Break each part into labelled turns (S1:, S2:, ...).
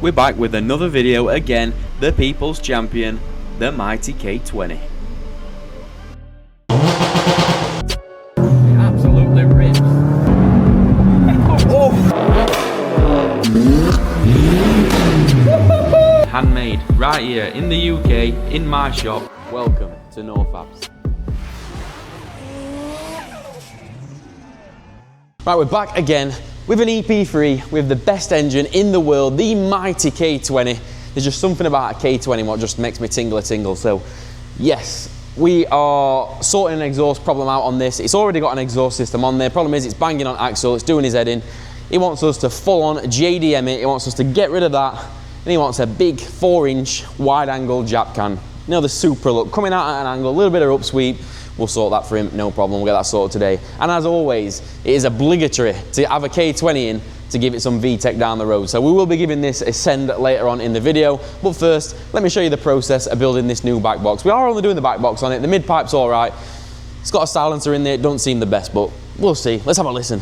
S1: we're back with another video again, the people's champion, the mighty K20.
S2: Absolutely rips.
S1: Handmade right here in the UK, in my shop. Welcome to NAWFABZ. Right, we're back again with an EP3 with the best engine in the world, the mighty K20. There's just something about a K20 what just makes me tingle. So yes, we are sorting an exhaust problem out on this. It's already got an exhaust system on there. Problem is it's banging on axle, it's doing his head in. He wants us to full on JDM it. He wants us to get rid of that. And he wants a big 4-inch wide angle JapCan. You know, the super look, coming out at an angle, a little bit of upsweep. We'll sort that for him, no problem, we'll get that sorted today. And as always, it is obligatory to have a K20 in to give it some VTEC down the road. So we will be giving this a send later on in the video. But first, let me show you the process of building this new back box. We are only doing the back box on it. The mid pipe's all right. It's got a silencer in there. It don't seem the best, but we'll see. Let's have a listen.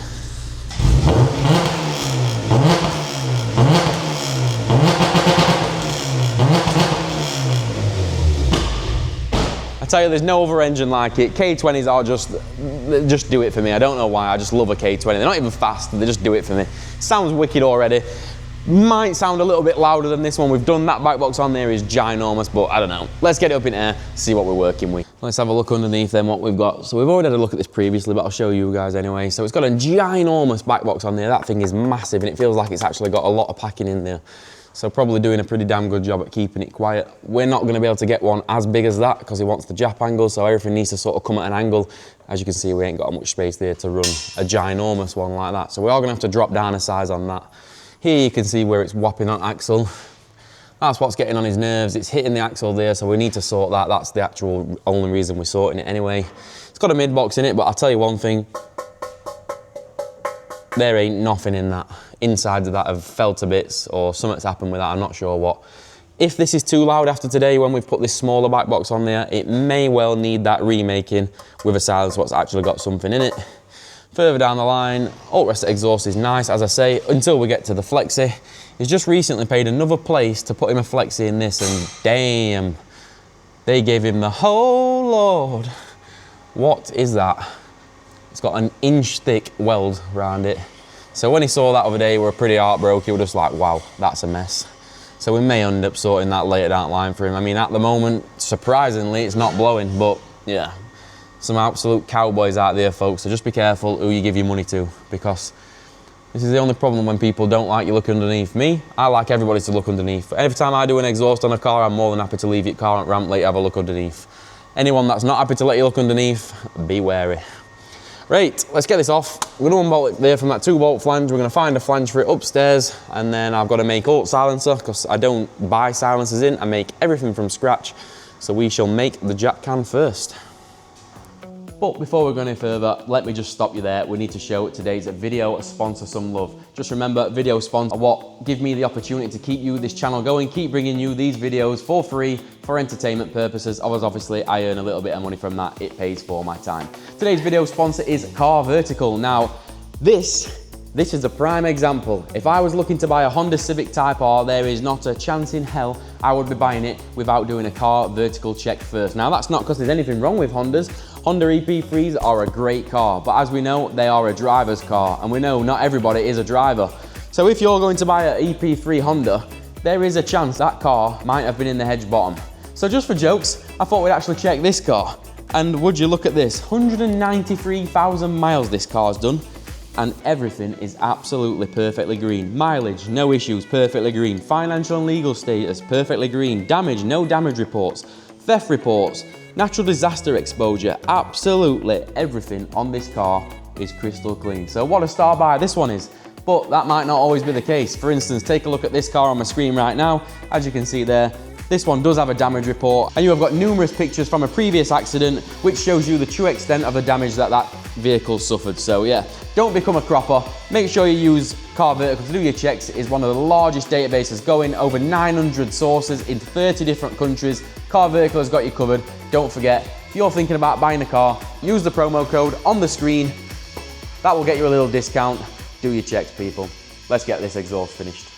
S1: I tell you, there's no other engine like it. K20s are just do it for me. I don't know why, I just love a K20. They're not even fast, they just do it for me. Sounds wicked already. Might sound a little bit louder than this one. We've done that back box on there is ginormous, but I don't know. Let's get it up in air, see what we're working with. Let's have a look underneath then what we've got. So we've already had a look at this previously, but I'll show you guys anyway. So it's got a ginormous back box on there. That thing is massive and it feels like it's actually got a lot of packing in there. So probably doing a pretty damn good job at keeping it quiet. We're not gonna be able to get one as big as that because he wants the Jap angle, so everything needs to sort of come at an angle. As you can see, we ain't got much space there to run a ginormous one like that. So we are gonna have to drop down a size on that. Here you can see where it's whopping on axle. That's what's getting on his nerves. It's hitting the axle there, so we need to sort that. That's the actual only reason we're sorting it anyway. It's got a mid box in it, but I'll tell you one thing. There ain't nothing in that. Insides of that have fell to bits or something's happened with that, I'm not sure what. If this is too loud after today when we've put this smaller back box on there, it may well need that remaking with a silencer what's actually got something in it. Further down the line, all the rest of the exhaust is nice, as I say, until we get to the flexi. He's just recently paid another place to put him a flexi in this and damn, they gave him the whole Lord. What is that? It's got an inch thick weld around it. So when he saw that other day, we were pretty heartbroken. He was just like, wow, that's a mess. So we may end up sorting that later down the line for him. I mean, at the moment, surprisingly, it's not blowing, but yeah, some absolute cowboys out there, folks. So just be careful who you give your money to, because this is the only problem when people don't like you look underneath. Me, I like everybody to look underneath. Every time I do an exhaust on a car, I'm more than happy to leave your car on ramp, let you have a look underneath. Anyone that's not happy to let you look underneath, be wary. Right, let's get this off. We're gonna unbolt it there from that 2-bolt flange. We're gonna find a flange for it upstairs, and then I've got to make alt silencer because I don't buy silencers in. I make everything from scratch. So we shall make the JapCan first. But before we go any further, let me just stop you there. We need to show today's video sponsor some love. Just remember, video sponsors are what give me the opportunity to keep this channel going, keep bringing you these videos for free, for entertainment purposes. Obviously, I earn a little bit of money from that. It pays for my time. Today's video sponsor is CarVertical. Now, this is a prime example. If I was looking to buy a Honda Civic Type R, there is not a chance in hell I would be buying it without doing a CarVertical check first. Now, that's not because there's anything wrong with Hondas. Honda EP3s are a great car, but as we know, they are a driver's car, and we know not everybody is a driver. So if you're going to buy an EP3 Honda, there is a chance that car might have been in the hedge bottom. So just for jokes, I thought we'd actually check this car. And would you look at this, 193,000 miles this car's done, and everything is absolutely perfectly green. Mileage, no issues, perfectly green. Financial and legal status, perfectly green. Damage, no damage reports. Theft reports, natural disaster exposure, absolutely everything on this car is crystal clean. So what a star buy this one is, but that might not always be the case. For instance, take a look at this car on my screen right now. As you can see there, this one does have a damage report, and you have got numerous pictures from a previous accident which shows you the true extent of the damage that vehicle suffered. So yeah, don't become a cropper. Make sure you use CarVertical to do your checks. It is one of the largest databases going, over 900 sources in 30 different countries. CarVertical has got you covered. Don't forget, if you're thinking about buying a car, use the promo code on the screen. That will get you a little discount. Do your checks, people. Let's get this exhaust finished.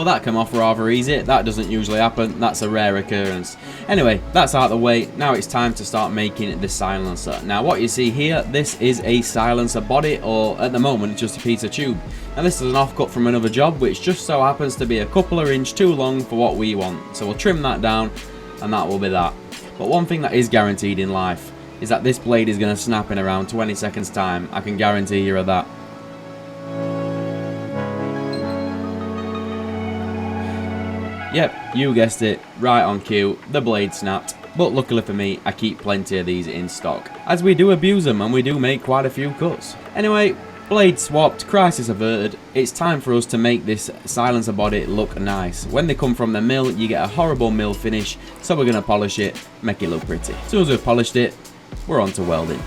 S1: So that came off rather easy. That doesn't usually happen, that's a rare occurrence. Anyway, that's out of the way. Now it's time to start making the silencer. Now what you see here, this is a silencer body, or at the moment it's just a piece of tube. And this is an offcut from another job, which just so happens to be a couple of inches too long for what we want. So we'll trim that down, and that will be that. But one thing that is guaranteed in life is that this blade is going to snap in around 20 seconds time. I can guarantee you of that. Yep, you guessed it, right on cue, the blade snapped. But luckily for me, I keep plenty of these in stock, as we do abuse them and we do make quite a few cuts. Anyway, blade swapped, crisis averted. It's time for us to make this silencer body look nice. When they come from the mill, you get a horrible mill finish, so we're going to polish it, make it look pretty. As soon as we've polished it, we're on to welding.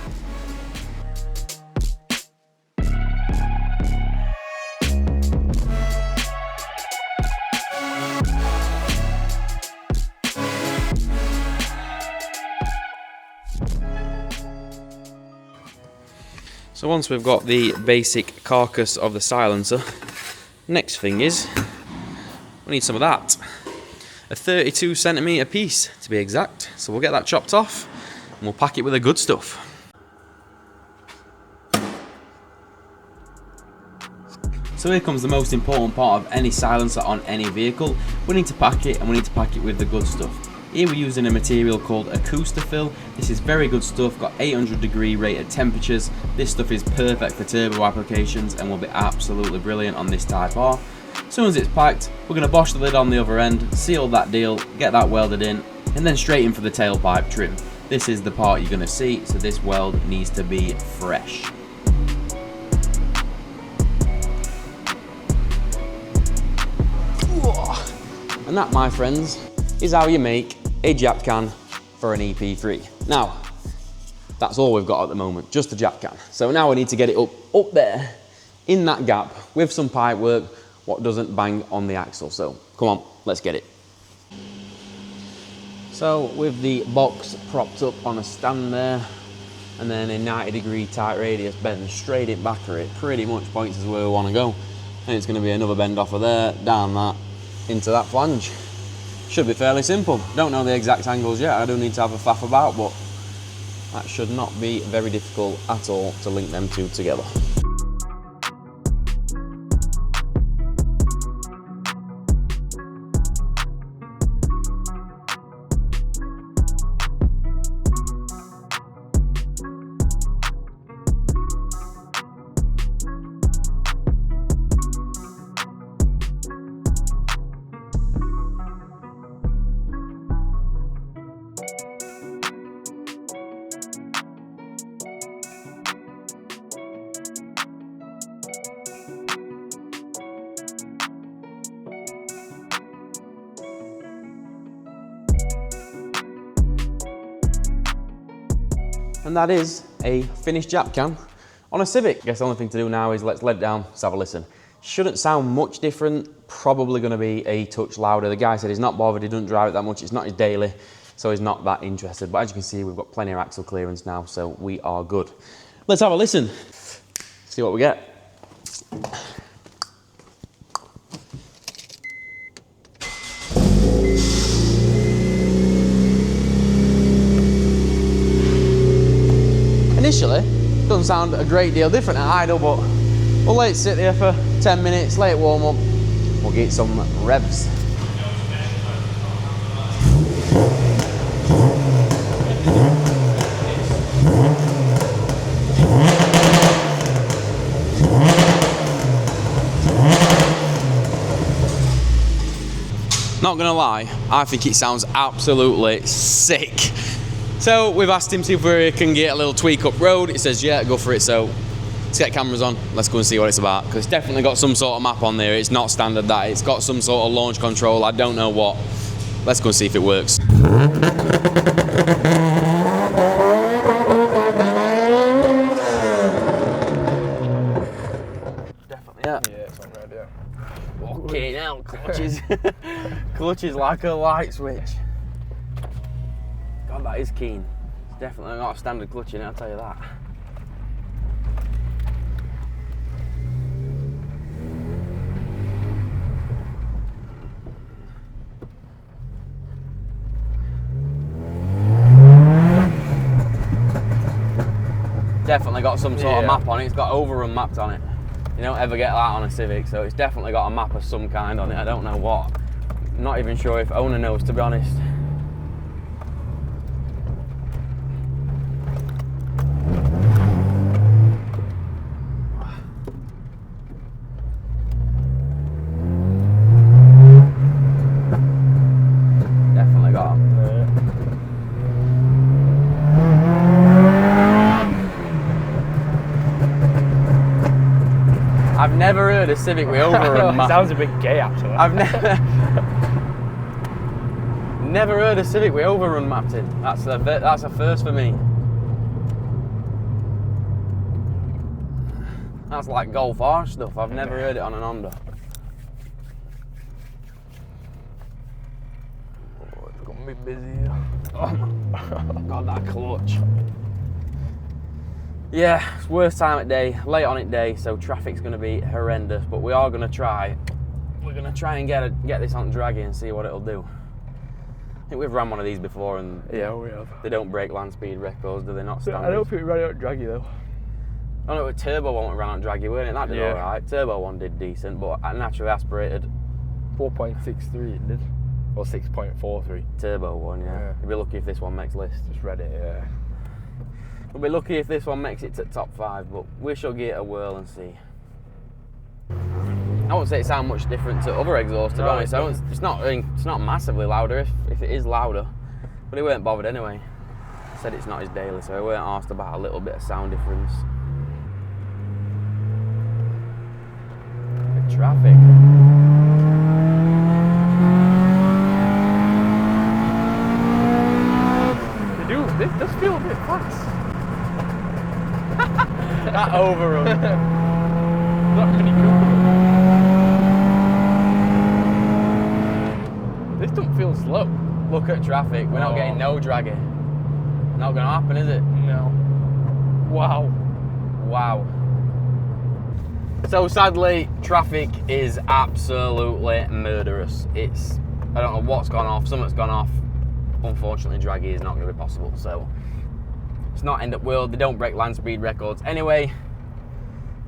S1: So once we've got the basic carcass of the silencer, next thing is we need some of that. A 32cm piece to be exact. So we'll get that chopped off and we'll pack it with the good stuff. So here comes the most important part of any silencer on any vehicle. We need to pack it, and we need to pack it with the good stuff. Here we're using a material called Acoustafil. This is very good stuff, got 800-degree rated temperatures. This stuff is perfect for turbo applications and will be absolutely brilliant on this Type R. As soon as it's packed, we're going to bosh the lid on the other end, seal that deal, get that welded in, and then straight in for the tailpipe trim. This is the part you're going to see, so this weld needs to be fresh. And that, my friends, is how you make a JapCan for an EP3. Now, that's all we've got at the moment, just the JapCan. So now we need to get it up there, in that gap, with some pipe work, what doesn't bang on the axle. So, come on, let's get it. So, with the box propped up on a stand there, and then a 90-degree tight radius bend straight in back of it, pretty much points us where we want to go. And it's going to be another bend off of there, down that, into that flange. Should be fairly simple. Don't know the exact angles yet, I do need to have a faff about, but that should not be very difficult at all to link them two together. And that is a finished JapCan on a Civic. I guess the only thing to do now is let's let it down, let's have a listen. Shouldn't sound much different, probably going to be a touch louder. The guy said he's not bothered, he doesn't drive it that much, it's not his daily, so he's not that interested. But as you can see, we've got plenty of axle clearance now, so we are good. Let's have a listen, see what we get. Initially, doesn't sound a great deal different at idle, but we'll let it sit there for 10 minutes, let it warm up, we'll get some revs. Not gonna lie, I think it sounds absolutely sick. So we've asked him see if we can get a little tweak up road. He says, yeah, go for it. So let's get cameras on. Let's go and see what it's about. Because it's definitely got some sort of map on there. It's not standard that. It's got some sort of launch control. I don't know what. Let's go and see if it works. Definitely, yeah.
S2: Yeah, it's on red, yeah.
S1: Okay, now clutches. Clutches like a light switch. God, that is keen. It's definitely not a standard clutch in it, I'll tell you that. definitely got some sort of map on it. It's got overrun mapped on it. You don't ever get that on a Civic, so it's definitely got a map of some kind on it. I don't know what. I'm not even sure if owner knows, to be honest. Definitely got them. I've never heard a Civic with overrun map.
S2: Sounds a bit gay, actually.
S1: I've never heard a Civic with overrun mapped in. That's a first for me. That's like Golf R stuff. I've never heard it on an Honda.
S2: Oh, it's gonna be busy.
S1: Oh, God, that clutch. Yeah, it's worst time of day, late on it day, so traffic's going to be horrendous. But we are going to try. We're going to try and get this on draggy and see what it'll do. I think we've ran one of these before, and
S2: Yeah, we have.
S1: they don't break land speed records, do they? Not standard.
S2: I don't think we ran out draggy though.
S1: Oh no, turbo one we ran on draggy, weren't it? That did alright. Turbo one did decent, but naturally aspirated.
S2: 4.63 it did. Or 6.43.
S1: Turbo one, yeah. You'll be lucky if this one makes list.
S2: Just read it, yeah.
S1: We'll be lucky if this one makes it to top 5, but we shall give it a whirl and see. I won't say it sounds much different to other exhausts, to be honest. It's not massively louder if it is louder, but he weren't bothered anyway. He said it's not his daily, so he weren't asked about a little bit of sound difference. Good traffic.
S2: This does feel a bit fast.
S1: That overrun.
S2: Not Mini Cooper. This don't feel slow.
S1: Look at traffic. We're not getting no draggy. Not going to happen, is it?
S2: No. Wow.
S1: Wow. So sadly, traffic is absolutely murderous. I don't know what's gone off. Something's gone off. Unfortunately, draggy is not going to be possible. So it's not end up world. They don't break land speed records anyway.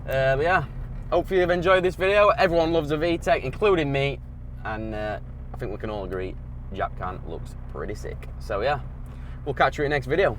S1: But yeah, hopefully you've enjoyed this video. Everyone loves a VTEC, including me, and I think we can all agree JapCan looks pretty sick. So yeah, we'll catch you in the next video.